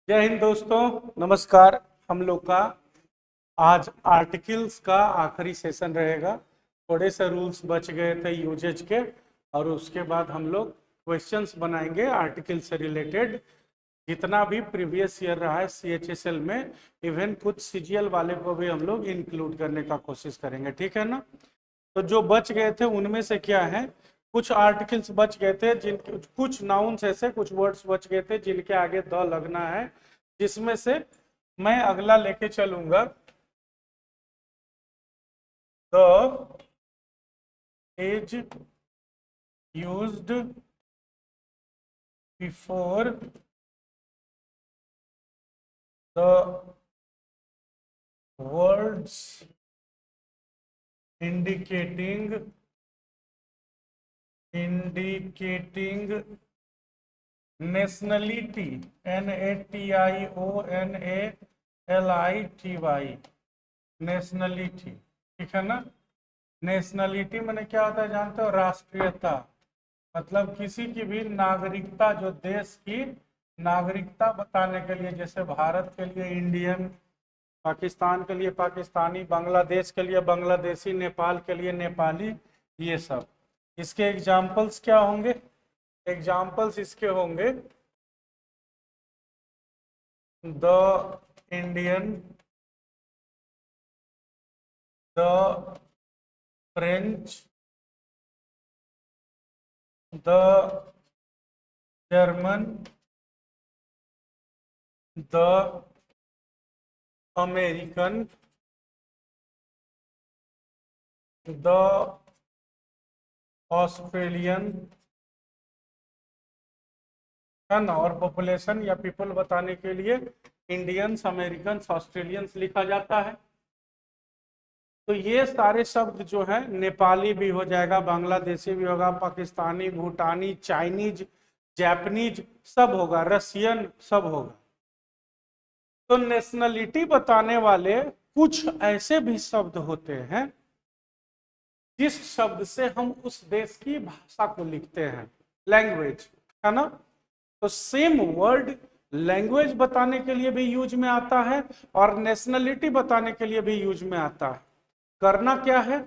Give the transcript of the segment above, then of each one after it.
जय हिंद दोस्तों, नमस्कार। हम लोग का आज आर्टिकल्स का आखिरी सेशन रहेगा। थोड़े से रूल्स बच गए थे यूजेज के, और उसके बाद हम लोग क्वेश्चंस बनाएंगे आर्टिकल से रिलेटेड। जितना भी प्रीवियस ईयर रहा है CHSL में, इवन कुछ CGL वाले को भी हम लोग इंक्लूड करने का कोशिश करेंगे, ठीक है ना। तो जो बच गए थे उनमें से क्या है, कुछ आर्टिकल्स बच गए थे, जिनके कुछ नाउन्स ऐसे, कुछ वर्ड्स बच गए थे जिनके आगे द लगना है, जिसमें से मैं अगला लेके चलूंगा। The is used before the words indicating nationality, NATIONALITY, nationality, ठीक है ना। नेशनलिटी मैंने क्या होता है जानते हो? राष्ट्रीयता, मतलब किसी की भी नागरिकता, जो देश की नागरिकता बताने के लिए, जैसे भारत के लिए इंडियन, पाकिस्तान के लिए पाकिस्तानी, बांग्लादेश के लिए बांग्लादेशी, नेपाल के लिए नेपाली, ये सब। इसके एग्जाम्पल्स क्या होंगे? एग्जाम्पल्स इसके होंगे the Indian, the French, the German, the American, the Australian, है ना। और पॉपुलेशन या पीपल बताने के लिए इंडियंस, अमेरिकन्स, ऑस्ट्रेलियंस लिखा जाता है। तो ये सारे शब्द जो है, नेपाली भी हो जाएगा, बांग्लादेशी भी होगा, पाकिस्तानी, भूटानी, चाइनीज, जापानीज सब होगा, रशियन सब होगा। तो नेशनलिटी बताने वाले कुछ ऐसे भी शब्द होते हैं जिस शब्द से हम उस देश की भाषा को लिखते हैं, लैंग्वेज, है ना। तो सेम वर्ड लैंग्वेज बताने के लिए भी यूज में आता है और नेशनलिटी बताने के लिए भी यूज में आता है। करना क्या है,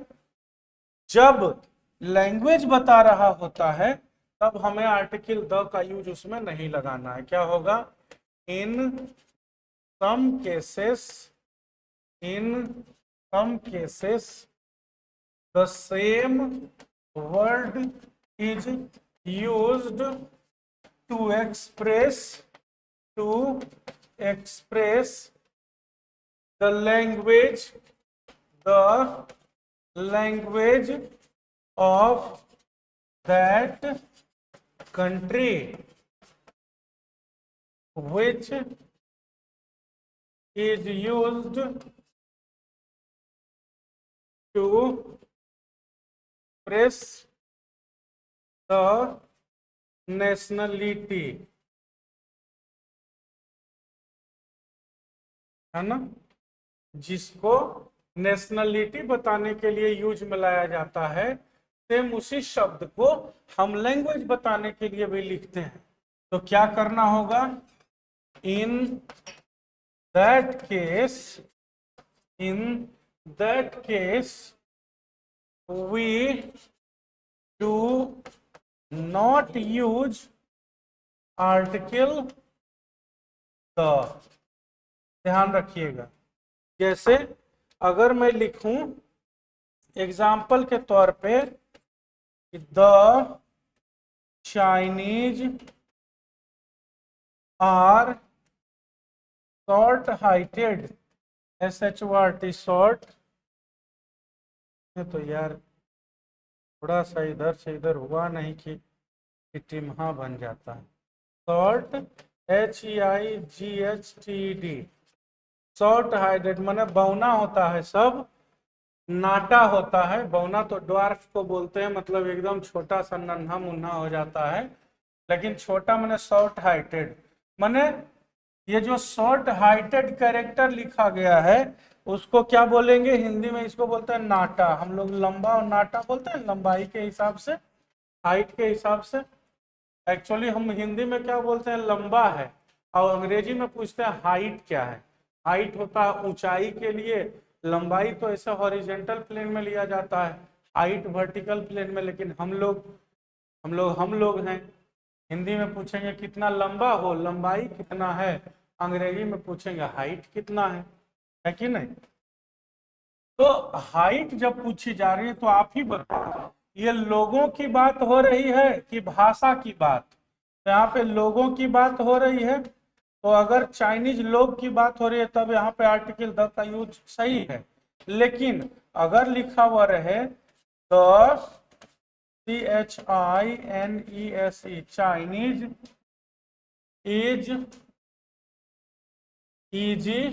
जब लैंग्वेज बता रहा होता है तब हमें आर्टिकल द का यूज उसमें नहीं लगाना है। क्या होगा? In some cases, in some cases the same word is used to express the language of that country which is used to express the nationality, है ना। जिसको नेशनलिटी बताने के लिए यूज में लाया जाता है, सेम उसी शब्द को हम लैंग्वेज बताने के लिए भी लिखते हैं। तो क्या करना होगा? In that case we do not use article the। ध्यान रखिएगा, जैसे अगर मैं लिखूं एग्जाम्पल के तौर पे, the Chinese are short heighted, SHORT, short. तो यार थोड़ा सा इधर से इधर हुआ नहीं कि टिमहा बन जाता है। शॉर्ट, HEIGHTED, शॉर्ट हाइटेड माने बौना होता है, सब नाटा होता है। बौना तो ड्वार्फ को बोलते हैं, मतलब एकदम छोटा सा नन्हा मुन्ना हो जाता है, लेकिन छोटा माने शॉर्ट हाइटेड। माने ये जो शॉर्ट हाइटेड कैरेक्टर लिखा गया है उसको क्या बोलेंगे हिंदी में? इसको बोलते हैं नाटा। हम लोग लंबा और नाटा बोलते हैं, लंबाई के हिसाब से, हाइट के हिसाब से। एक्चुअली हम हिंदी में क्या बोलते हैं? लंबा है, और अंग्रेजी में पूछते हैं हाइट क्या है। हाइट होता है ऊंचाई के लिए, लंबाई तो ऐसे हॉरिजेंटल प्लेन में लिया जाता है, हाइट वर्टिकल प्लेन में। लेकिन हम लोग हैं, हिंदी में पूछेंगे कितना लंबा हो, लंबाई कितना है, अंग्रेजी में पूछेंगे हाइट कितना है कि नहीं। तो हाइट जब पूछी जा रही है तो आप ही बताओ, ये लोगों की बात हो रही है कि भाषा की बात। तो यहाँ पे लोगों की बात हो रही है, तो अगर चाइनीज लोग की बात हो रही है तब यहाँ पे आर्टिकल द का यूज सही है। लेकिन अगर लिखा हुआ रहे the CHINESE Chinese is easy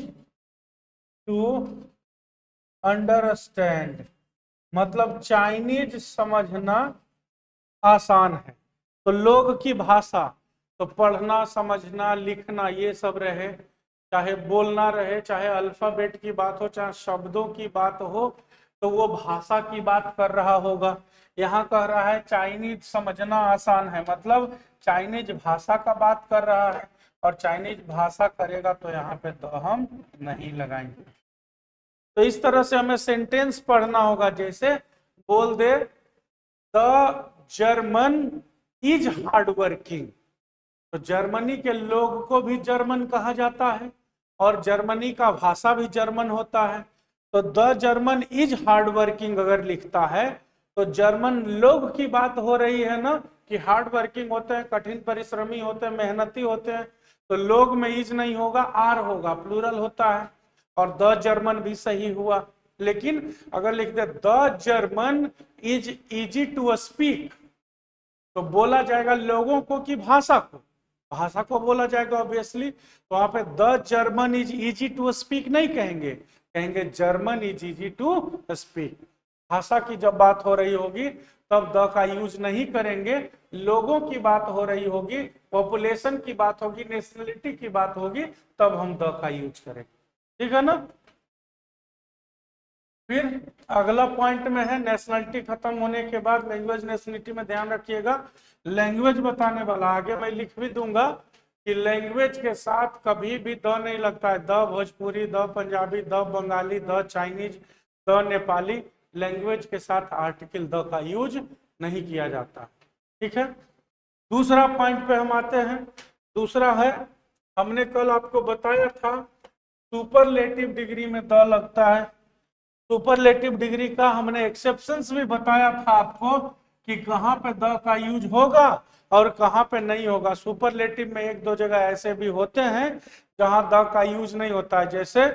to understand, मतलब चाइनीज समझना आसान है। तो लोग की भाषा तो पढ़ना समझना लिखना ये सब रहे, चाहे बोलना रहे, चाहे अल्फाबेट की बात हो, चाहे शब्दों की बात हो, तो वो भाषा की बात कर रहा होगा। यहाँ कह रहा है चाइनीज समझना आसान है, मतलब चाइनीज भाषा का बात कर रहा है, और चाइनीज भाषा करेगा तो यहाँ पे तो हम नहीं लगाएंगे। तो इस तरह से हमें सेंटेंस पढ़ना होगा, जैसे बोल दे the German is hard working, तो जर्मनी के लोग को भी जर्मन कहा जाता है, और जर्मनी का भाषा भी जर्मन होता है। तो the German is hard working अगर लिखता है तो जर्मन लोग की बात हो रही है ना, कि हार्ड वर्किंग होते हैं, कठिन परिश्रमी होते हैं, मेहनती होते हैं। तो लोग में इज नहीं होगा, आर होगा, प्लूरल होता है, और द जर्मन भी सही हुआ। लेकिन अगर लिख दे the German is easy to speak, तो बोला जाएगा लोगों को कि भाषा को, भाषा को बोला जाएगा ऑब्वियसली। तो वहां पे the German is easy to speak नहीं कहेंगे, कहेंगे German is easy to speak. भाषा की जब बात हो रही होगी तब द का यूज नहीं करेंगे, लोगों की बात हो रही होगी, पॉपुलेशन की बात होगी, नेशनलिटी की बात होगी, तब हम द का यूज करेंगे। ठीक है ना। फिर अगला पॉइंट में है नेशनलिटी खत्म होने के बाद लैंग्वेज नेशनलिटी में ध्यान रखिएगा, लैंग्वेज बताने वाला आगे मैं लिख भी दूंगा कि लैंग्वेज के साथ कभी भी द नहीं लगता है। The Bhojpuri, the Punjabi, the Bengali, the Chinese, the Nepali, language के साथ आर्टिकल द का यूज नहीं किया जाता। ठीक है। दूसरा पॉइंट पे हम आते हैं। दूसरा है, हमने कल आपको बताया था सुपरलेटिव डिग्री में द लगता है। सुपरलेटिव डिग्री का हमने एक्सेप्शंस भी बताया था आपको कि कहां पे द का यूज होगा और कहां पे नहीं होगा। सुपरलेटिव में एक दो जगह ऐसे भी होते हैं जहां द का यूज नहीं होता है, जैसे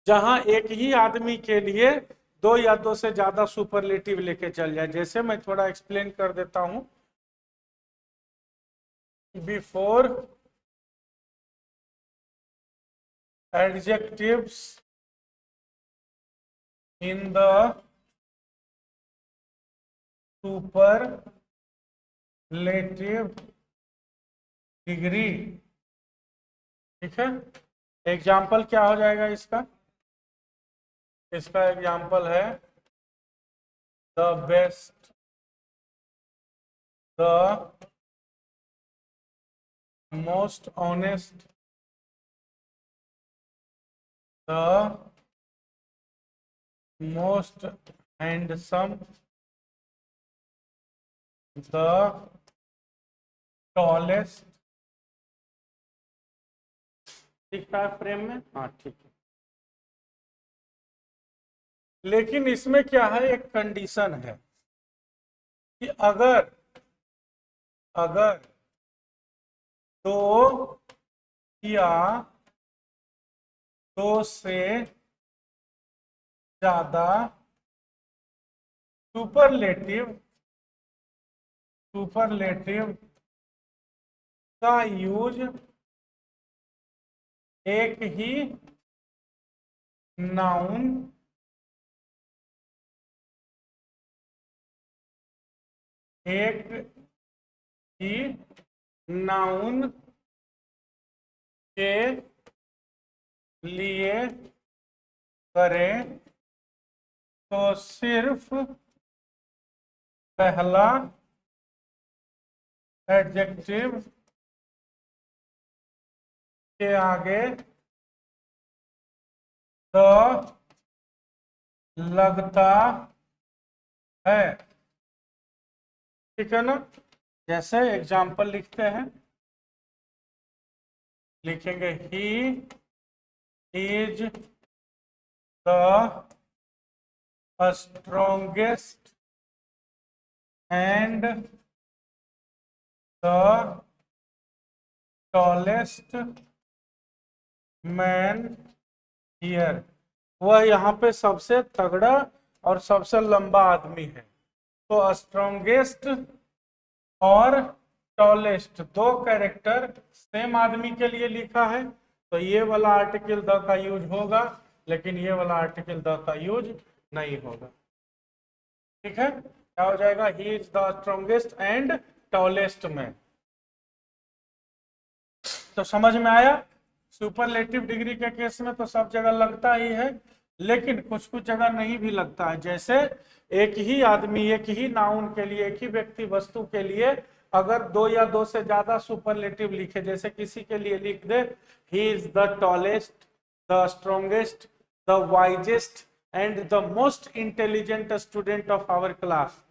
जहां एक ही आदमी के लिए दो या दो से ज्यादा सुपरलेटिव लेके चल जाए। जैसे मैं थोड़ा एक्सप्लेन कर देता हूं, before adjectives in the superlative degree. ठीक है। एग्जाम्पल क्या हो जाएगा इसका? इसका एग्जाम्पल है the best, the most honest, the most handsome, the tallest. ठीक है फ्रेम में? हाँ ठीक है। लेकिन इसमें क्या है, एक कंडीशन है कि अगर अगर दो या दो से ज्यादा सुपरलेटिव का यूज एक ही नाउन के लिए करें तो सिर्फ पहला एडजेक्टिव के आगे द लगता है, ठीक है ना। जैसे एग्जाम्पल लिखते हैं, लिखेंगे ही is the strongest and the tallest man here. वह यहाँ पे सबसे तगड़ा और सबसे लंबा आदमी है। तो स्ट्रॉन्गेस्ट और टॉलेस्ट दो कैरेक्टर सेम आदमी के लिए लिखा है, तो ये वाला आर्टिकल द का यूज होगा, लेकिन ये वाला आर्टिकल द का यूज नहीं होगा। ठीक है, क्या हो जाएगा, ही is the strongest and tallest man. तो समझ में आया। सुपरलेटिव डिग्री के केस में तो सब जगह लगता ही है, लेकिन कुछ कुछ जगह नहीं भी लगता है। जैसे एक ही आदमी, एक ही नाउन के लिए, एक ही व्यक्ति वस्तु के लिए अगर दो या दो से ज्यादा सुपरलेटिव लिखे, जैसे किसी के लिए लिख दे he is the tallest, the strongest, the wisest and the most intelligent student of our class,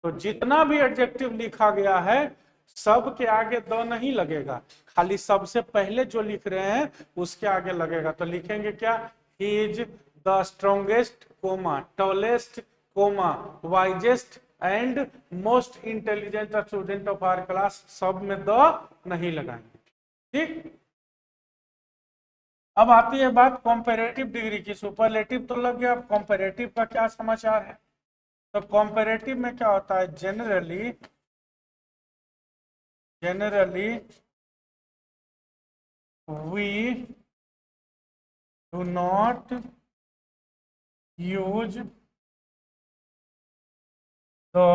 तो जितना भी एडजेक्टिव लिखा गया है सब के आगे दो नहीं लगेगा, खाली सबसे पहले जो लिख रहे हैं उसके आगे लगेगा। तो लिखेंगे क्या, he is the strongest comma tallest comma wisest and most intelligent student of our class, सब में द नहीं लगाएंगे। ठीक, अब आती है बात कॉम्पेरेटिव डिग्री की। सुपरलेटिव तो लग गया, अब कॉम्पेरेटिव का क्या समाचार है। तो कॉम्पेरेटिव में क्या होता है, generally we do not use the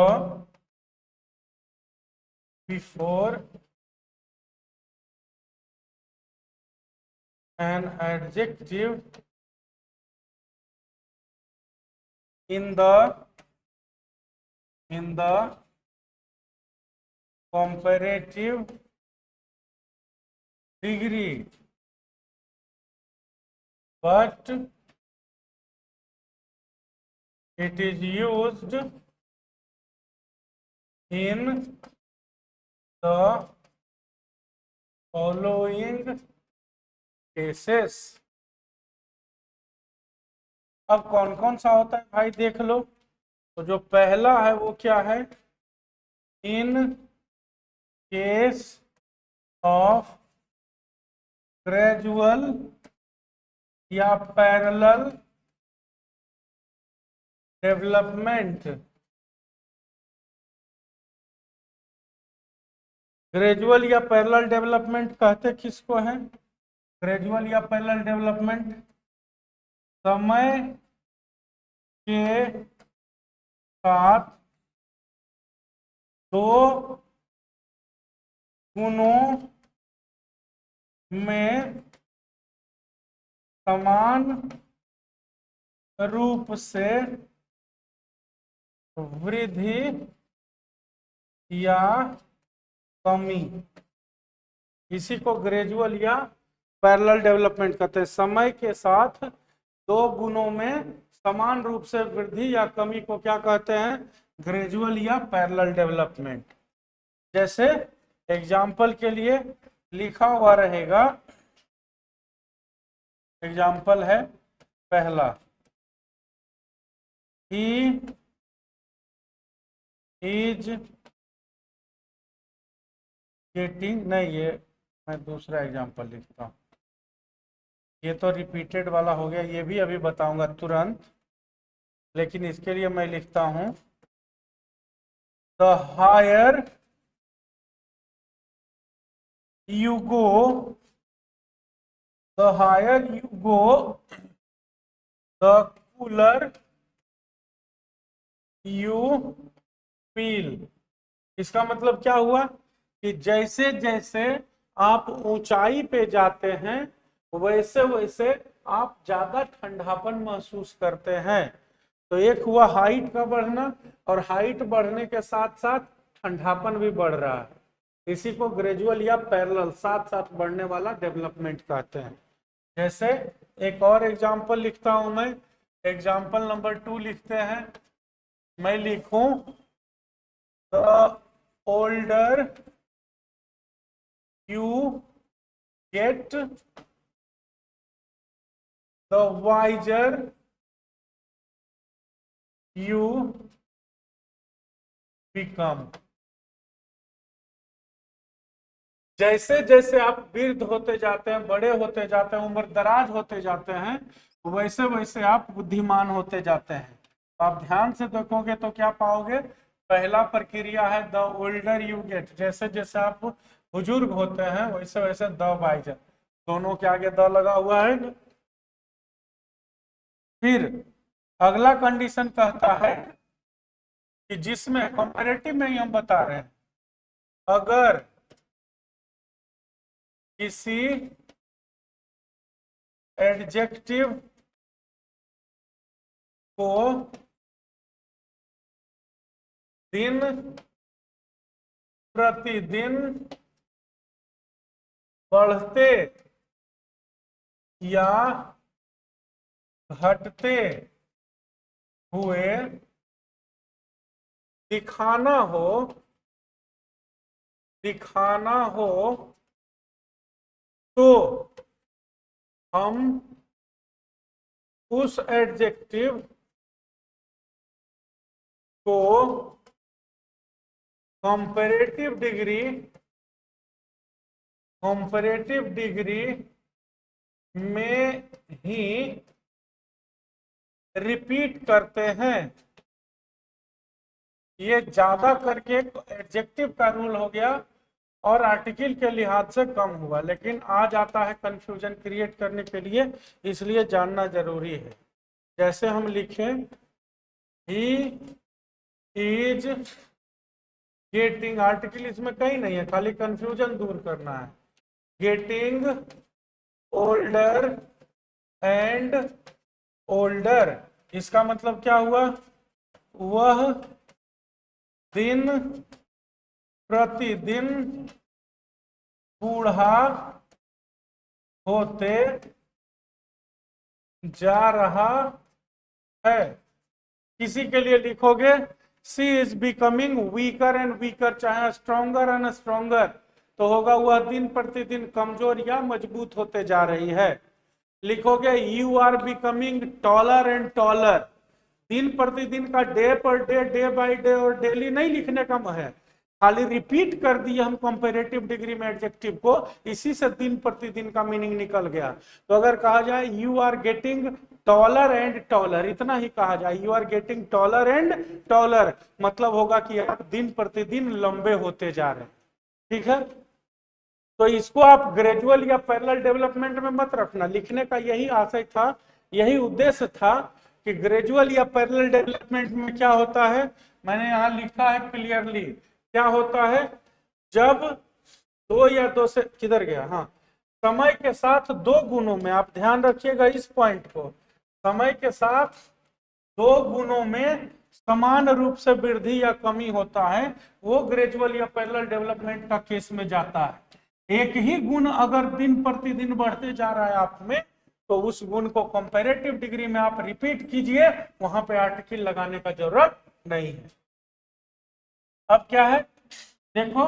before an adjective in the comparative degree, but it is used in the following cases। अब कौन कौन सा होता है भाई देख लो। तो जो पहला है वो क्या है, इन केस ऑफ ग्रेजुअल या पैरेलल डेवलपमेंट। ग्रेजुअल या पैरेलल डेवलपमेंट कहते किसको है, ग्रेजुअल या पैरेलल डेवलपमेंट समय के साथ दो गुणों में समान रूप से वृद्धि या कमी, इसी को ग्रेजुअल या पैरेलल डेवलपमेंट कहते हैं। समय के साथ दो गुणों में समान रूप से वृद्धि या कमी को क्या कहते हैं, ग्रेजुअल या पैरेलल डेवलपमेंट। जैसे एग्जाम्पल के लिए लिखा हुआ रहेगा, एग्जाम्पल है पहला, ही इज गेटिंग, नहीं ये मैं दूसरा एग्जाम्पल लिखता हूँ, ये तो रिपीटेड वाला हो गया, ये भी अभी बताऊंगा तुरंत, लेकिन इसके लिए मैं लिखता हूं the higher you go, the higher you go, the cooler you feel। इसका मतलब क्या हुआ कि जैसे जैसे आप ऊंचाई पे जाते हैं वैसे वैसे आप ज्यादा ठंडापन महसूस करते हैं। तो एक हुआ हाइट का बढ़ना, और हाइट बढ़ने के साथ साथ ठंडापन भी बढ़ रहा है। इसी को ग्रेजुअल या पैरेलल साथ साथ बढ़ने वाला डेवलपमेंट कहते हैं। जैसे एक और एग्जांपल लिखता हूं मैं, एग्जांपल नंबर 2 लिखते हैं। मैं लिखूं the older you get the wiser you become. जैसे जैसे आप वृद्ध होते जाते हैं, बड़े होते जाते हैं, उम्र दराज होते जाते हैं, वैसे वैसे आप बुद्धिमान होते जाते हैं। तो आप ध्यान से देखोगे तो क्या पाओगे, पहला प्रक्रिया है द ओल्डर यू गेट, जैसे जैसे आप बुजुर्ग होते हैं वैसे वैसे द वाइजर, दोनों के आगे द लगा हुआ है ना। फिर अगला कंडीशन कहता है कि जिसमें कंपैरेटिव में ही हम बता रहे हैं, अगर किसी एडजेक्टिव को दिन प्रतिदिन बढ़ते या घटते हुए दिखाना हो तो हम उस एडजेक्टिव को कंपैरेटिव डिग्री में ही रिपीट करते हैं। ये ज्यादा करके एडजेक्टिव का रूल हो गया और आर्टिकल के लिहाज से कम हुआ, लेकिन आ जाता है कंफ्यूजन क्रिएट करने के लिए, इसलिए जानना जरूरी है। जैसे हम लिखें ही इज गेटिंग, आर्टिकल इसमें कहीं नहीं है, खाली कंफ्यूजन दूर करना है। गेटिंग ओल्डर एंड ओल्डर, इसका मतलब क्या हुआ, वह दिन प्रतिदिन बूढ़ा होते जा रहा है। किसी के लिए लिखोगे she is becoming weaker and weaker, चाहे स्ट्रॉन्गर एंड स्ट्रॉन्गर, तो होगा वह दिन प्रतिदिन कमजोर या मजबूत होते जा रही है। लिखोगे you are becoming taller and taller, दिन प्रतिदिन का day per day, day by day और डेली नहीं लिखने का है, खाली रिपीट कर दिए हम कंपैरेटिव डिग्री में एडजेक्टिव को, इसी से दिन प्रतिदिन का मीनिंग निकल गया। तो अगर कहा जाए you are getting taller and taller, इतना ही कहा जाए, you are getting taller and taller, मतलब होगा कि आप दिन प्रतिदिन लंबे होते जा रहे हैं। ठीक है, तो इसको आप ग्रेजुअल या पैरेलल डेवलपमेंट में मत रखना, लिखने का यही आशय था, यही उद्देश्य था कि ग्रेजुअल या पैरेलल डेवलपमेंट में क्या होता है, मैंने यहां लिखा है क्लियरली, क्या होता है, जब दो या दो से, किधर गया, हाँ, समय के साथ दो गुणों में, आप ध्यान रखिएगा इस पॉइंट को, समय के साथ दो गुणों में समान रूप से वृद्धि या कमी होता है, वो ग्रेजुअल या पैरेलल डेवलपमेंट का केस में जाता है। एक ही गुण अगर दिन प्रतिदिन बढ़ते जा रहा है आप में, तो उस गुण को कंपैरेटिव डिग्री में आप रिपीट कीजिए, वहां पे आर्टिकल लगाने का जरूरत नहीं है। अब क्या है देखो,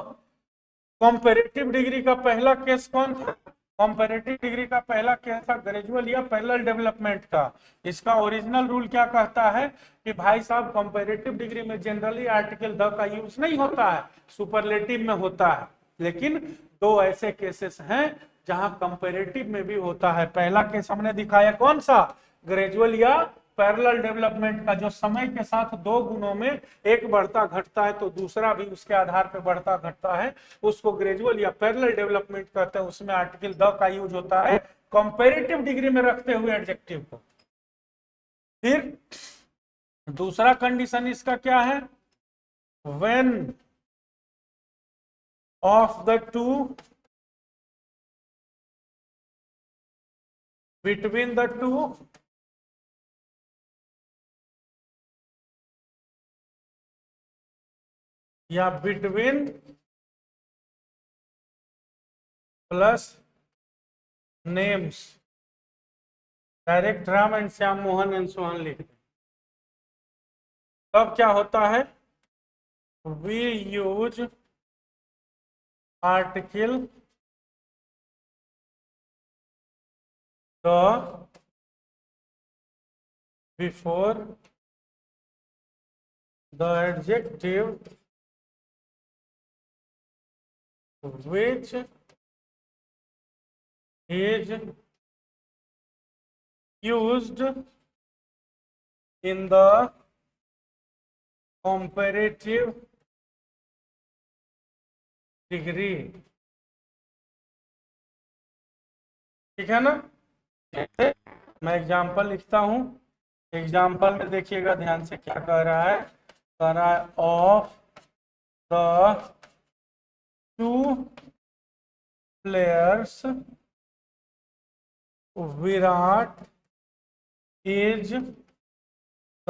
कंपैरेटिव डिग्री का पहला केस कौन था, कंपैरेटिव डिग्री का पहला केस था ग्रेजुअल या पैरेलल डेवलपमेंट का। इसका ओरिजिनल रूल क्या कहता है कि भाई साहब कंपैरेटिव डिग्री में जनरली आर्टिकल द का यूज नहीं होता है, सुपरलेटिव में होता है, लेकिन दो ऐसे केसेस हैं जहां कंपैरेटिव में भी होता है। पहला केस हमने दिखाया कौन सा, ग्रेजुअल या पैरेलल डेवलपमेंट का, जो समय के साथ दो गुणों में एक बढ़ता घटता है तो दूसरा भी उसके आधार पर बढ़ता घटता है, उसको ग्रेजुअल या पैरेलल डेवलपमेंट कहते हैं। उसमें आर्टिकल द का यूज होता है कंपैरेटिव डिग्री में रखते हुए एडजेक्टिव को। फिर दूसरा कंडीशन इसका क्या है, when of the two between the two या between plus names, direct Ram and Shyam Mohan and Sohan लिख दें। तब क्या होता है, we use article the before the adjective which is used in the comparative degree। ठीक है ना। मैं एग्जाम्पल लिखता हूं, एग्जाम्पल में देखिएगा ध्यान से क्या कह रहा है, कह रहा है of the two players Virat is the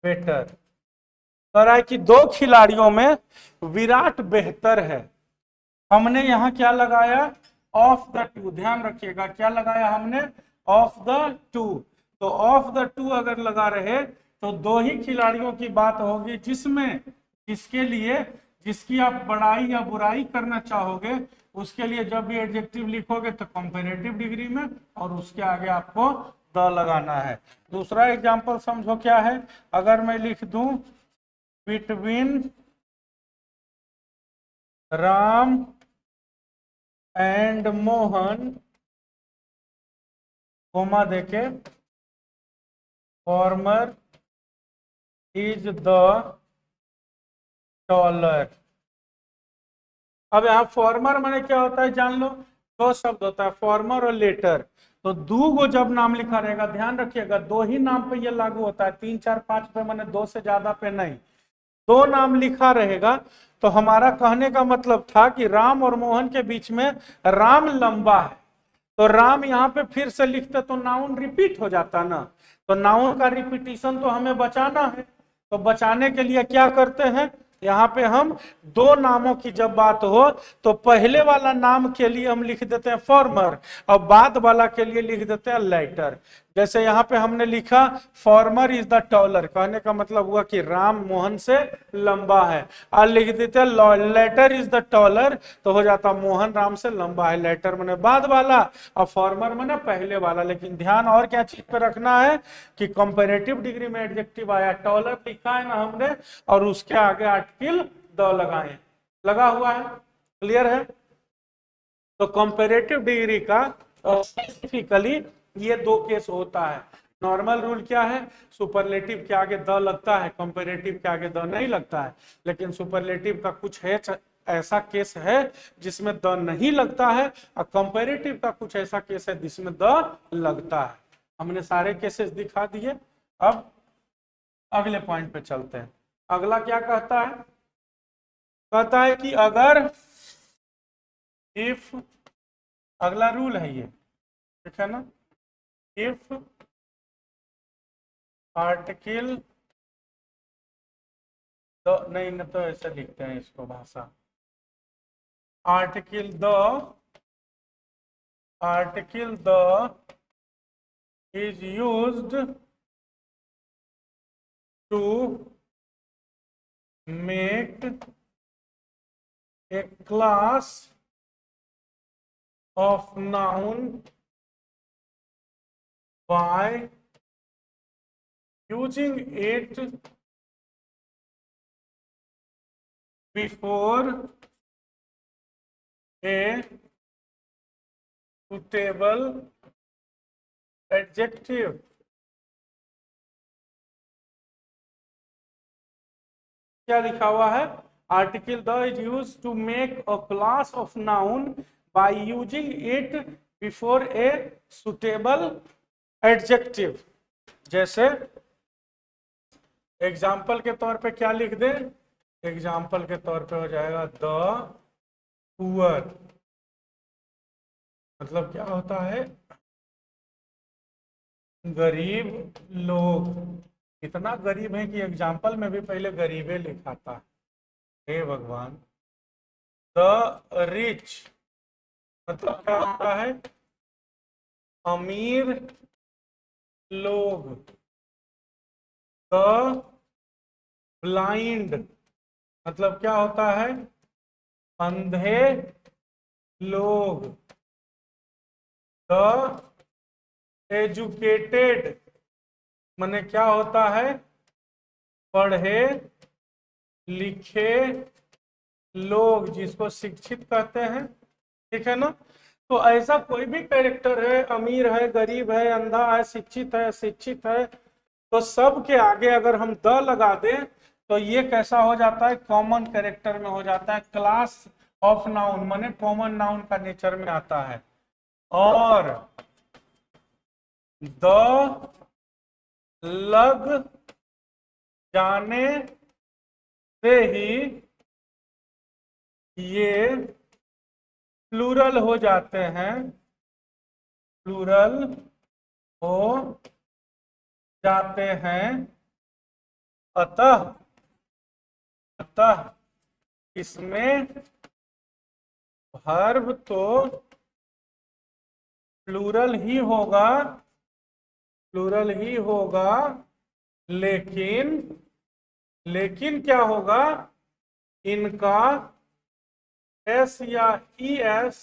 better. कह रहा है कि दो खिलाड़ियों में विराट बेहतर है। हमने यहां क्या लगाया, ऑफ द टू, ध्यान रखिएगा क्या लगाया हमने, ऑफ द टू। तो ऑफ द टू अगर लगा रहे तो दो ही खिलाड़ियों की बात होगी जिसमें, जिसके लिए, जिसकी आप बड़ाई या बुराई करना चाहोगे उसके लिए जब भी एडजेक्टिव लिखोगे तो कंपैरेटिव डिग्री में, और उसके आगे आपको द लगाना है। दूसरा एग्जांपल समझो क्या है, अगर मैं लिख दूं between Ram and Mohan, comma देके, फॉर्मर इज द टॉलर। अब यहाँ फॉर्मर माने क्या होता है जान लो, दो शब्द होता है फॉर्मर और लेटर। तो दो को जब नाम लिखा रहेगा, ध्यान रखिएगा दो ही नाम पे ये लागू होता है, 3 4 5 पे माने दो से ज्यादा पे नहीं। दो नाम लिखा रहेगा तो हमारा कहने का मतलब था कि राम और मोहन के बीच में राम लंबा है, तो राम यहाँ पे फिर से लिखते तो नाउन रिपीट हो जाता ना, तो नाउन का रिपीटिशन तो हमें बचाना है। तो बचाने के लिए क्या करते हैं, यहाँ पे हम दो नामों की जब बात हो तो पहले वाला नाम के लिए हम लिख देते हैं फॉर्मर और बाद वाला के लिए लिख देते हैं लेटर। जैसे यहाँ पे हमने लिखा फॉर्मर इज द टॉलर, कहने का मतलब हुआ कि राम मोहन से लंबा है, और लिख देते हैं लेटर इज द टॉलर, तो हो जाता मोहन राम से लंबा है। लेटर मैंने बाद वाला और फॉर्मर मैंने पहले वाला। लेकिन ध्यान और क्या चीज पे रखना है कि कंपैरेटिव डिग्री में एडजेक्टिव आया, टॉलर लिखा है ना हमने और उसके आगे आर्टिकल द लगाए, लगा हुआ है, क्लियर है। तो कंपैरेटिव डिग्री का स्पेसिफिकली ये दो केस होता है। नॉर्मल रूल क्या है, सुपरलेटिव के आगे द लगता है, कंपैरेटिव के आगे द नहीं लगता है। लेकिन सुपरलेटिव का कुछ है ऐसा केस है जिसमें द नहीं लगता है, और कंपैरेटिव का कुछ ऐसा केस है जिसमें द लगता है। हमने सारे केसेस दिखा दिए। अब अगले पॉइंट पे चलते हैं। अगला क्या कहता है, कहता है कि अगर इफ, अगला रूल है ये, ठीक है ना, इफ आर्टिकल द, नहीं न तो ऐसे लिखते हैं इसको भाषा, article the is used to make a class of noun by using it before a suitable adjective। क्या लिखा हुआ है, article the is used to make a class of noun by using it before a suitable adjective। जैसे example के तौर पे क्या लिख दे, एग्जाम्पल के तौर पे हो जाएगा द पुअर, मतलब क्या होता है, गरीब लोग। इतना गरीब है कि एग्जाम्पल में भी पहले गरीबे लिखा था, हे भगवान। द रिच, मतलब क्या होता है, अमीर लोग, द ब्लाइंड मतलब क्या होता है, अंधे लोग, द एजुकेटेड माने क्या होता है, पढ़े लिखे लोग, जिसको शिक्षित कहते हैं। ठीक है ना। तो ऐसा कोई भी कैरेक्टर है, अमीर है, गरीब है, अंधा है, शिक्षित है, अशिक्षित है, तो सब के आगे अगर हम द लगा दें तो ये कैसा हो जाता है, कॉमन कैरेक्टर में हो जाता है, क्लास ऑफ नाउन माने कॉमन नाउन का नेचर में आता है। और द लग जाने से ही ये प्लूरल हो जाते हैं, प्लूरल हो जाते हैं। अतः इसमें वर्ब तो प्लूरल ही होगा, प्लूरल ही होगा, लेकिन क्या होगा, इनका एस या ई एस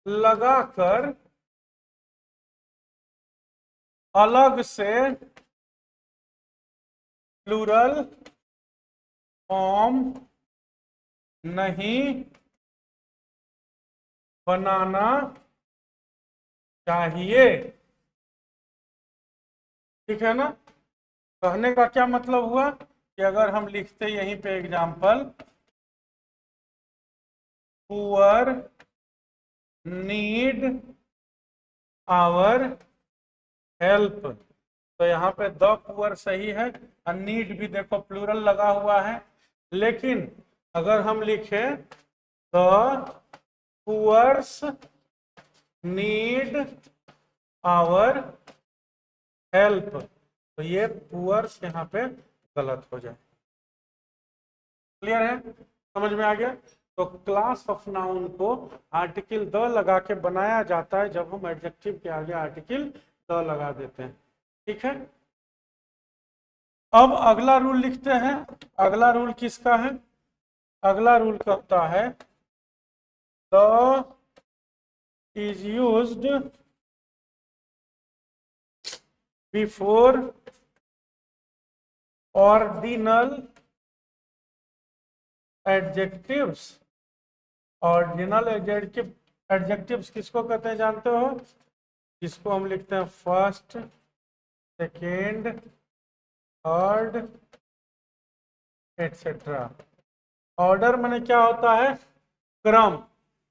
लगाकर अलग से प्लूरल फॉर्म नहीं बनाना चाहिए। ठीक है ना। कहने का क्या मतलब हुआ कि अगर हम लिखते यहीं पे example, poor need our help, तो यहाँ पे द पुअर सही है, और नीड भी देखो प्लूरल लगा हुआ है। लेकिन अगर हम लिखे the poors need our help, तो ये पुअर्स यहाँ पे गलत हो जाए। क्लियर है, समझ में आ गया। तो क्लास ऑफ नाउन को आर्टिकल द लगा के बनाया जाता है जब हम एडजेक्टिव के आगे आर्टिकल द लगा देते हैं। ठीक है। अब अगला रूल लिखते हैं। अगला रूल किसका है, अगला रूल कहता है the is used before ordinal adjectives. Ordinal adjectives किसको कहते हैं जानते हो, जिसको हम लिखते हैं first, second, third etcetera. Order माने क्या होता है, क्रम।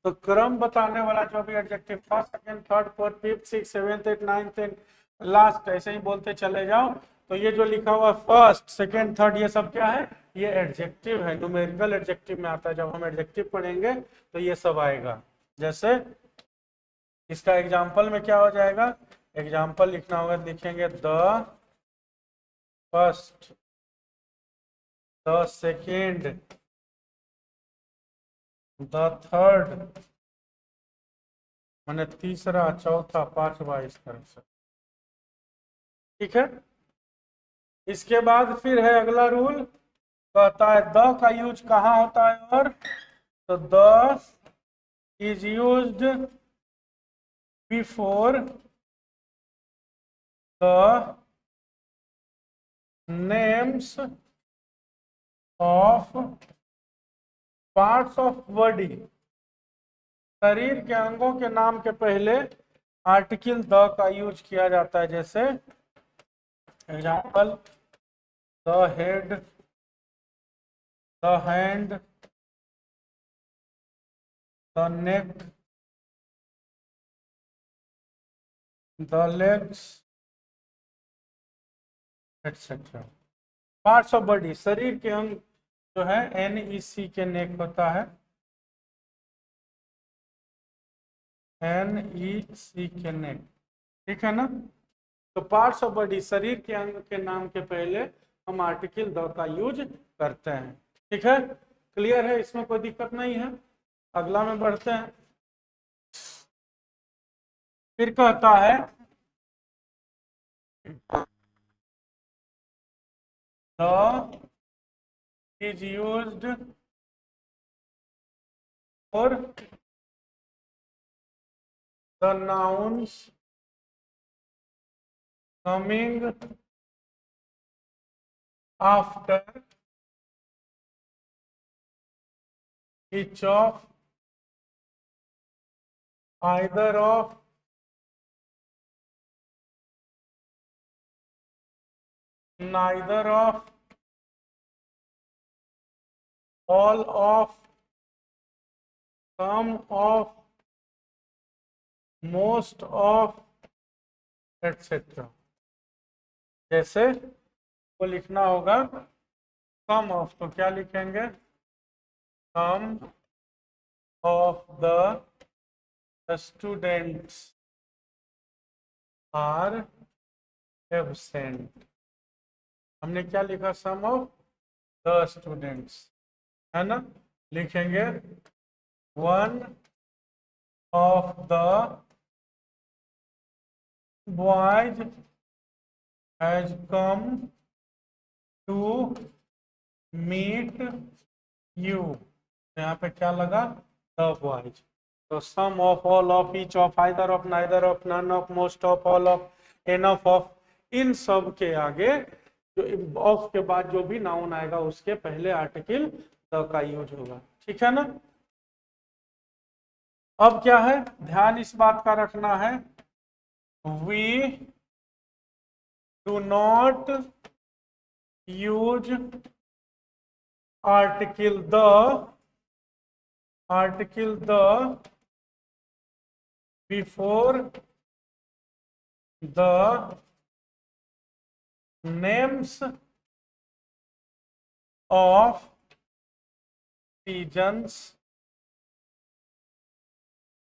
तो क्रम बताने वाला जो भी adjective, first, second, third, fourth, fifth, six, seventh, eight, ninth and last, ऐसे ही बोलते चले जाओ। तो ये जो लिखा हुआ फर्स्ट, सेकेंड, थर्ड, ये सब क्या है, ये एडजेक्टिव है, न्यूमेरिकल एडजेक्टिव में आता है। जब हम एडजेक्टिव पढ़ेंगे तो ये सब आएगा। जैसे इसका एग्जाम्पल में क्या हो जाएगा, एग्जाम्पल लिखना होगा, लिखेंगे the first, the second, the third माने तीसरा, चौथा, पांचवा, इस तरह से। ठीक है। इसके बाद फिर है अगला रूल, कहता है द का यूज कहाँ होता है, और तो the is used before the names of parts of body. शरीर के अंगों के नाम के पहले आर्टिकल द का यूज किया जाता है। जैसे example, the head, the hand, the neck, the legs etcetera. Parts of body, शरीर के अंग जो है NEC के नेक होता है, NEC के नेक। ठीक है ना। तो पार्ट्स ऑफ बॉडी, शरीर के अंग के नाम के पहले हम आर्टिकल द का यूज करते हैं। ठीक है, क्लियर है, इसमें कोई दिक्कत नहीं है। अगला में बढ़ते हैं। फिर कहता है the is used for the nouns coming after each of either of neither of all of some of most of etc. जैसे वो लिखना होगा सम ऑफ, तो क्या लिखेंगे some of the students are absent. हमने क्या लिखा सम ऑफ द स्टूडेंट्स, है ना। लिखेंगे one of the boys has come to meet you. यहाँ पे क्या लगा द बॉयज, तो some of all of each of either of neither of none of most of all of enough of, इन सब के आगे जो ऑफ के बाद जो भी नाउन आएगा उसके पहले आर्टिकल द का यूज होगा, ठीक है ना। अब क्या है, ध्यान इस बात का रखना है, we do not use article the before the names of seasons,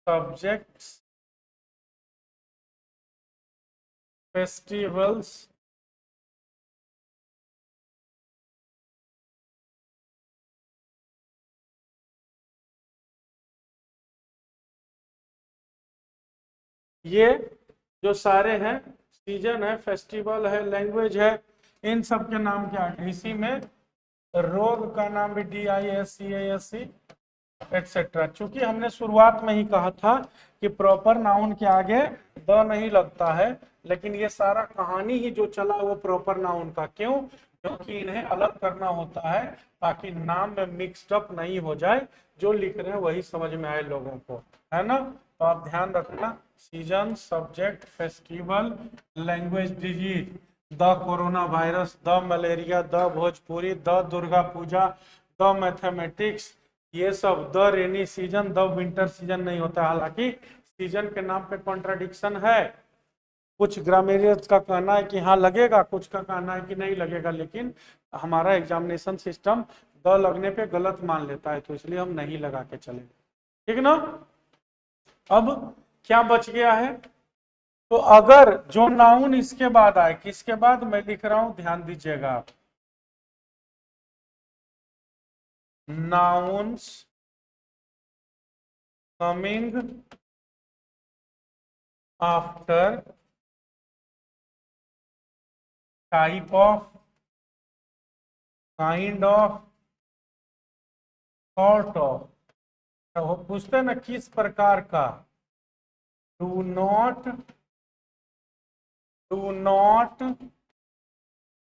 subjects, festivals, ये जो सारे हैं, सीजन है, फेस्टिवल है, लैंग्वेज है, इन सब के नाम क्या है। इसी में रोग का नाम भी DISCASC एटसेट्रा। चूंकि हमने शुरुआत में ही कहा था कि प्रॉपर नाउन के आगे द नहीं लगता है, लेकिन ये सारा कहानी ही जो चला वो प्रॉपर नाउन का, क्यों, क्योंकि इन्हें अलग करना होता है ताकि नाम में मिक्सड अप नहीं हो जाए, जो लिख रहे हैं वही समझ में आए लोगों को, है ना। तो आप ध्यान रखना, season, subject, festival, language, disease, the corona virus, the malaria, the Bhojpuri, the Durga Puja, the mathematics, ये सब the rainy season, the winter season नहीं होता। हालांकि सीजन के नाम पे कॉन्ट्राडिक्शन है, कुछ ग्रामेरियंस का कहना है कि हाँ लगेगा, कुछ का कहना है कि नहीं लगेगा, लेकिन हमारा एग्जामिनेशन सिस्टम द लगने पे गलत मान लेता है, तो इसलिए हम नहीं लगा के चलेंगे, ठीक ना। अब क्या बच गया है, तो अगर जो नाउन इसके बाद आए, किसके बाद मैं लिख रहा हूं, ध्यान दीजिएगा आप, nouns coming after type of, kind of, sort of, वो पूछते हैं ना किस प्रकार का, do not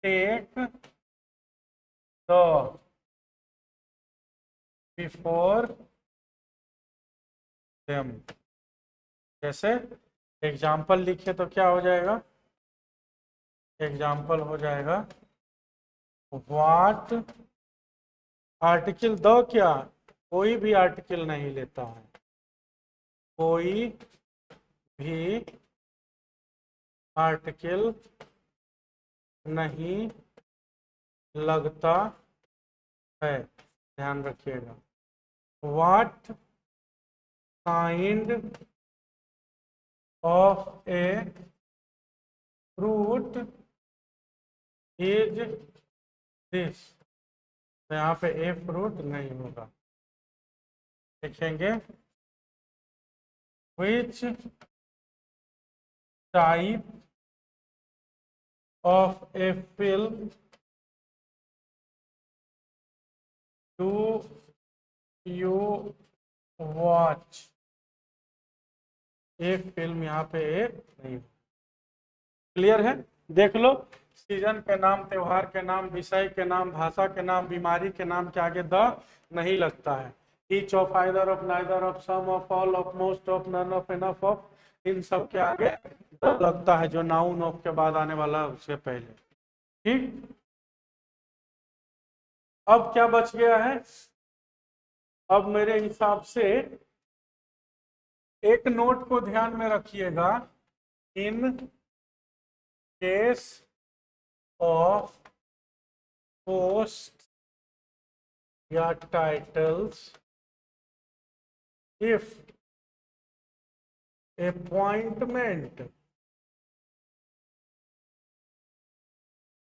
take the before them. जैसे एग्जाम्पल लिखे तो क्या हो जाएगा, एग्जाम्पल हो जाएगा व्हाट, आर्टिकल द, क्या कोई भी आर्टिकल नहीं लेता है, कोई भी आर्टिकल नहीं लगता है, ध्यान रखिएगा। What kind of a fruit is this, तो यहाँ पे ए फ्रूट नहीं होगा, लिखेंगे which type of A film do you watch. एक फिल्म यहाँ पे नहीं। क्लियर है? देख लो, सीजन के नाम, त्योहार के नाम, विषय के नाम, भाषा के नाम, बीमारी के नाम के आगे द नहीं लगता है। Each of, either of, neither of, some of, all of, most of, none of, enough of, इन सब के आगे द लगता है, जो नाउन ऑफ के बाद आने वाला है उससे पहले। ठीक, अब क्या बच गया है? अब मेरे हिसाब से एक नोट को ध्यान में रखिएगा, इन केस ऑफ पोस्ट या titles, if appointment,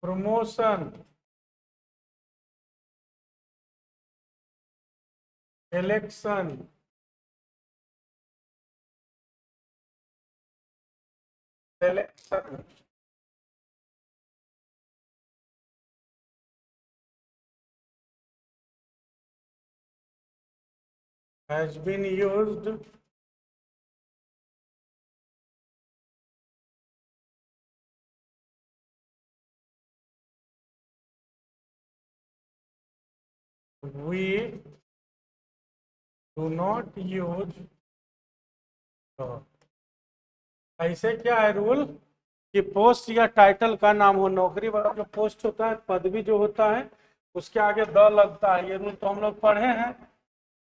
promotion, election, selection has been used we do not use the। ऐसे क्या है रूल कि पोस्ट या टाइटल का नाम हो, नौकरी वाला जो पोस्ट होता है, पदवी जो होता है, उसके आगे द लगता है। ये रूल तो हम लोग पढ़े हैं।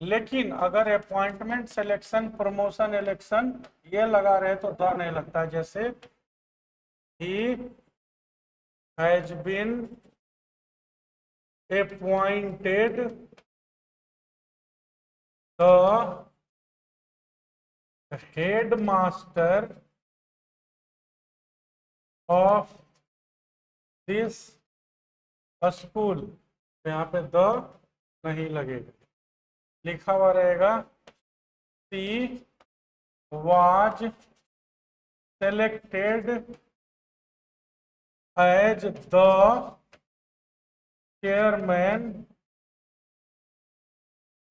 लेकिन अगर अपॉइंटमेंट, सिलेक्शन, प्रमोशन, इलेक्शन ये लगा रहे तो द नहीं लगता है। जैसे he has been appointed the headmaster of this school, तो यहाँ पे द नहीं लगेगा, लिखा हुआ रहेगा सी was selected as the chairman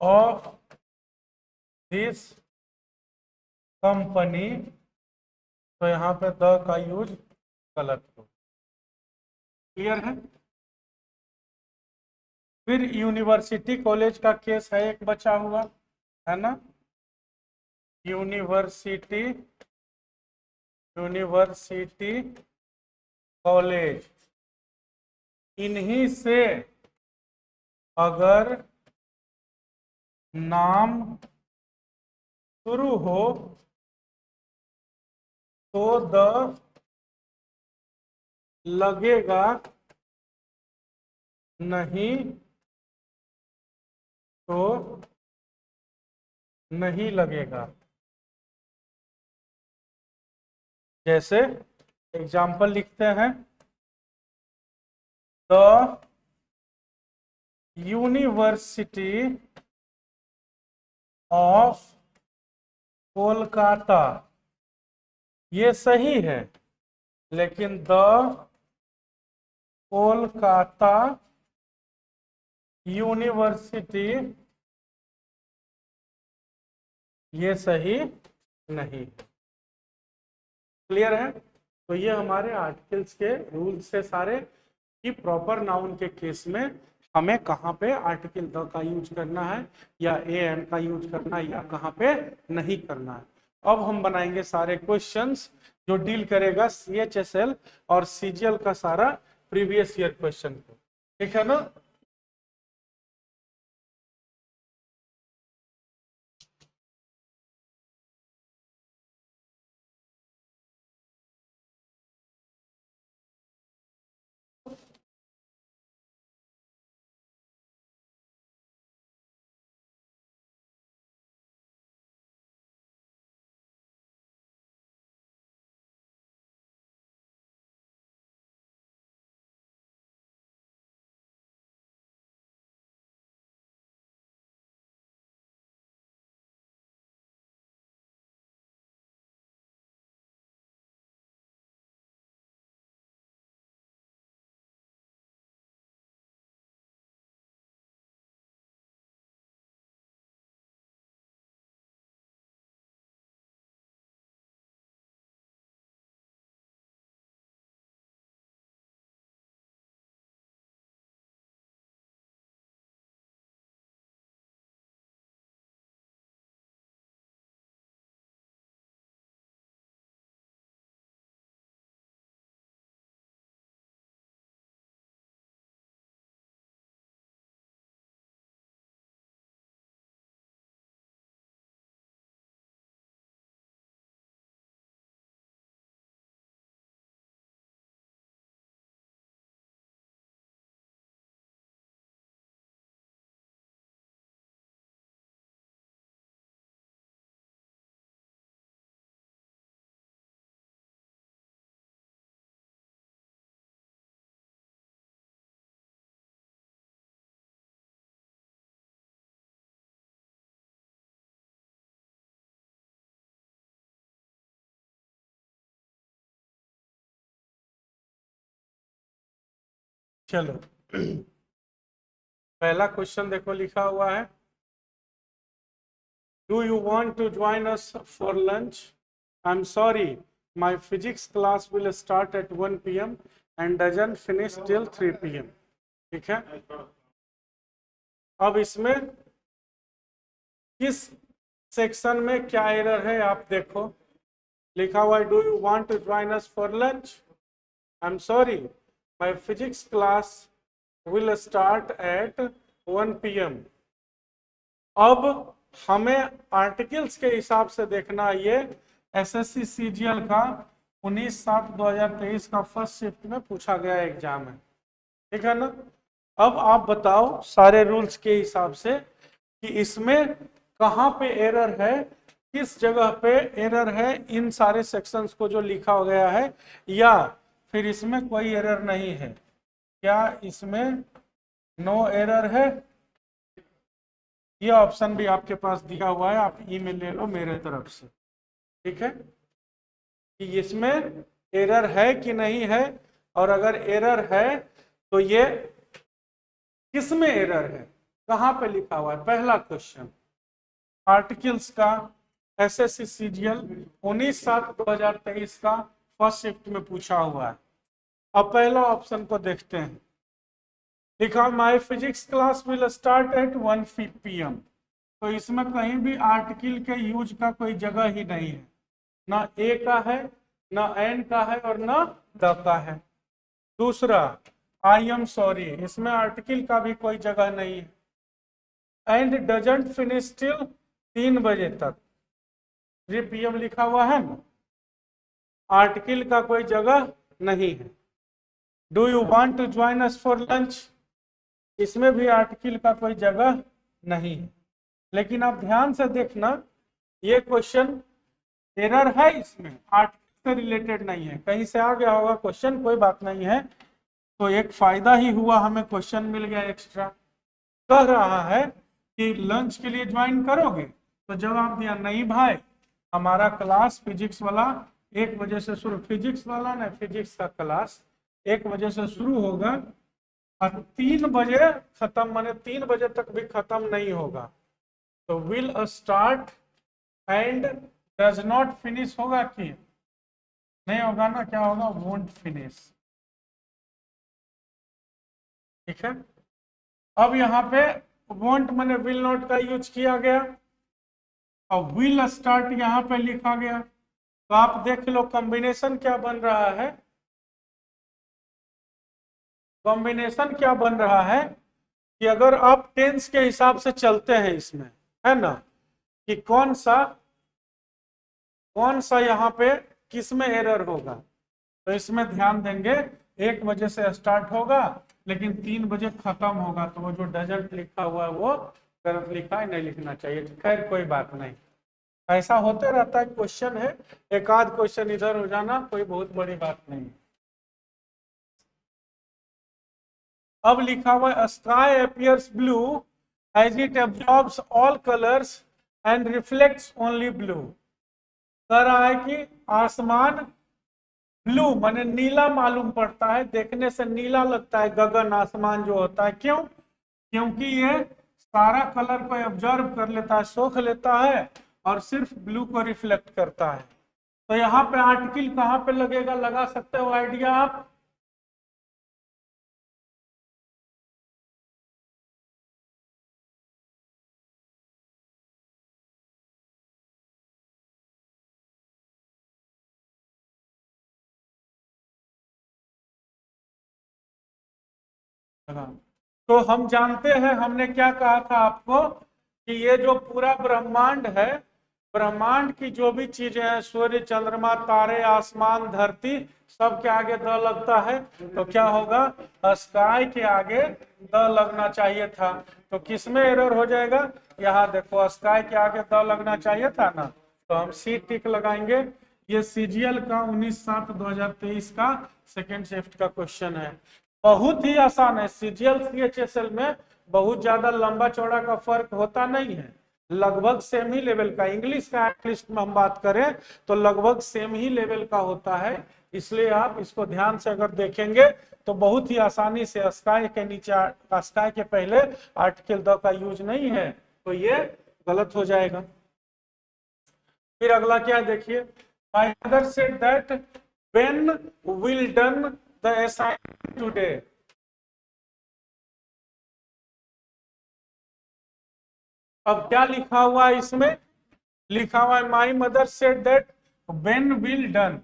of this company, तो यहाँ पे द का यूज गलत हो। क्लियर है? फिर यूनिवर्सिटी कॉलेज का केस है एक बचा हुआ, है ना? यूनिवर्सिटी, यूनिवर्सिटी कॉलेज, इन्हीं से अगर नाम शुरू हो तो द लगेगा, नहीं तो नहीं लगेगा। जैसे एग्जाम्पल लिखते हैं, द यूनिवर्सिटी ऑफ कोलकाता, ये सही है, लेकिन द कोलकाता यूनिवर्सिटी ये सही नहीं। क्लियर है? तो ये हमारे आर्टिकल्स के रूल्स से सारे कि प्रॉपर नाउन के केस में हमें कहाँ पे आर्टिकल द का यूज करना है या ए एन का यूज करना है या कहाँ पे नहीं करना है। अब हम बनाएंगे सारे क्वेश्चंस जो डील करेगा CHSL और CGL का सारा प्रीवियस ईयर क्वेश्चन को। ठीक है ना? चलो पहला क्वेश्चन देखो लिखा हुआ है, do you want to join us for lunch? I am sorry, my physics class will start at 1 PM and doesn't finish till 3 PM। ठीक है, अब इसमें किस सेक्शन में क्या एरर है आप देखो। लिखा हुआ है, do you want to join us for lunch? I am sorry, my physics class will start at 1 PM। अब हमें आर्टिकल्स के हिसाब से देखना, ये SSC CGL का 19/7/2023 का फर्स्ट शिफ्ट में पूछा गया एग्जाम है, ठीक है ना। अब आप बताओ सारे रूल्स के हिसाब से कि इसमें कहाँ पे एरर है, किस जगह पे एरर है इन सारे सेक्शंस को जो लिखा गया है, या फिर इसमें कोई एरर नहीं है। क्या इसमें नो एरर है? ये ऑप्शन भी आपके पास दिया हुआ है, आप ईमेल ले लो मेरे तरफ से, ठीक है, कि इसमें एरर है कि नहीं है, और अगर एरर है तो ये किस में एरर है, कहां पे लिखा हुआ है। पहला क्वेश्चन आर्टिकल्स का SSC CGL 19/7/2023 का फर्स्ट शिफ्ट में पूछा हुआ है। अब पहला ऑप्शन को देखते हैं, लिखा my physics class will start at 1 PM। तो इसमें कहीं भी आर्टिकल के यूज का कोई जगह ही नहीं है, ना ए का है, ना एन का है, और ना द का है। दूसरा, आई एम सॉरी, इसमें आर्टिकल का भी कोई जगह नहीं है। एंड डजंट फिनिश टिल 3 बजे तक, 3 PM लिखा हुआ है ना, आर्टिकल का कोई जगह नहीं है। Do you want to join us for lunch, इसमें भी आर्टिकल का कोई जगह नहीं है। लेकिन आप ध्यान से देखना, ये क्वेश्चन एरर है, इसमें आर्टिकल से रिलेटेड नहीं है, कहीं से आ गया होगा क्वेश्चन, कोई बात नहीं है। तो एक फायदा ही हुआ, हमें क्वेश्चन मिल गया एक्स्ट्रा। कह रहा है कि लंच के लिए ज्वाइन करोगे, तो जवाब दिया नहीं भाई, हमारा क्लास फिजिक्स वाला 1 बजे से शुरू, फिजिक्स वाला ना, फिजिक्स का क्लास 1 बजे से शुरू होगा और 3 बजे खत्म, माने 3 बजे तक भी खत्म नहीं होगा। तो will start and does not finish होगा कि नहीं होगा ना, क्या होगा, वोंट फिनिश, ठीक है। अब यहाँ पे वोंट माने विल नॉट का यूज किया गया, और विल स्टार्ट यहाँ पे लिखा गया। तो आप देख लो कॉम्बिनेशन क्या बन रहा है, कॉम्बिनेशन क्या बन रहा है कि अगर आप टेंस के हिसाब से चलते हैं इसमें, है ना, कि कौन सा यहाँ पे किस में एरर होगा, तो इसमें ध्यान देंगे 1 बजे से स्टार्ट होगा लेकिन 3 बजे खत्म होगा, तो वो जो डजंट लिखा हुआ है वो गलत लिखा है, नहीं लिखना चाहिए। खैर कोई बात नहीं, ऐसा होते रहता है, क्वेश्चन है, एक आध क्वेश्चन इधर हो जाना कोई बहुत बड़ी बात नहीं। अब लिखा हुआ है sky appears blue as it absorbs all colours and reflects only blue. कह रहा है कि आसमान ब्लू माने नीला मालूम पड़ता है, देखने से नीला लगता है गगन आसमान जो होता है, क्यों? क्योंकि ये सारा कलर को एब्जॉर्ब कर लेता है, सोख लेता है, और सिर्फ ब्लू को रिफ्लेक्ट करता है। तो यहाँ पे आर्टिकल कहाँ पे लगेगा, लगा सकते हो आइडिया आप? तो हम जानते हैं, हमने क्या कहा था आपको कि ये जो पूरा ब्रह्मांड है, ब्रह्मांड की जो भी चीजें हैं, सूर्य, चंद्रमा, तारे, आसमान, धरती, सब के आगे द लगता है, तो क्या होगा, स्काई के आगे द लगना चाहिए था। तो किसमें एरर हो जाएगा, यहाँ देखो स्काई के आगे द लगना चाहिए था ना, तो हम सी टिक लगाएंगे। ये CGL का 19/7/2023 का सेकेंड शिफ्ट का क्वेश्चन है, बहुत ही आसान है। CGL CHSL में बहुत ज्यादा लंबा चौड़ा का फर्क होता नहीं है, लगभग सेम ही लेवल का। इंग्लिश का एटलीस्ट में हम बात करें तो लगभग सेम ही लेवल का होता है, इसलिए आप इसको ध्यान से अगर देखेंगे तो बहुत ही आसानी से स्काई के नीचे, स्काई के पहले आर्टिकल द का यूज नहीं है, तो ये गलत हो जाएगा। फिर अगला क्या देखिए, my mother said that when will done the assignment today. अब क्या लिखा हुआ है इसमें, लिखा हुआ है my mother said that when will done.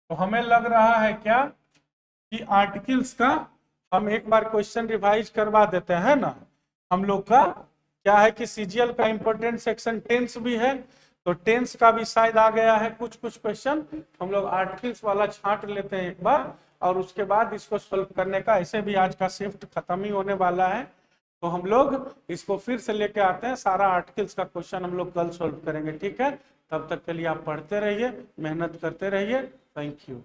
तो हमें लग रहा है क्या कि आर्टिकल्स का हम एक बार क्वेश्चन रिवाइज करवा देते हैं ना। हम लोग का क्या है कि सीजीएल का इंपॉर्टेंट सेक्शन टेंस भी है, तो टेंस का भी शायद आ गया है कुछ क्वेश्चन। हम लोग आर्टिकल्स वाला छांट लेते हैं एक बार, और उसके बाद इसको सोल्व करने का, ऐसे भी आज का शिफ्ट खत्म ही होने वाला है, तो हम लोग इसको फिर से लेके आते हैं। सारा आर्टिकल्स का क्वेश्चन हम लोग कल सोल्व करेंगे, ठीक है। तब तक के लिए आप पढ़ते रहिए, मेहनत करते रहिए। Thank you.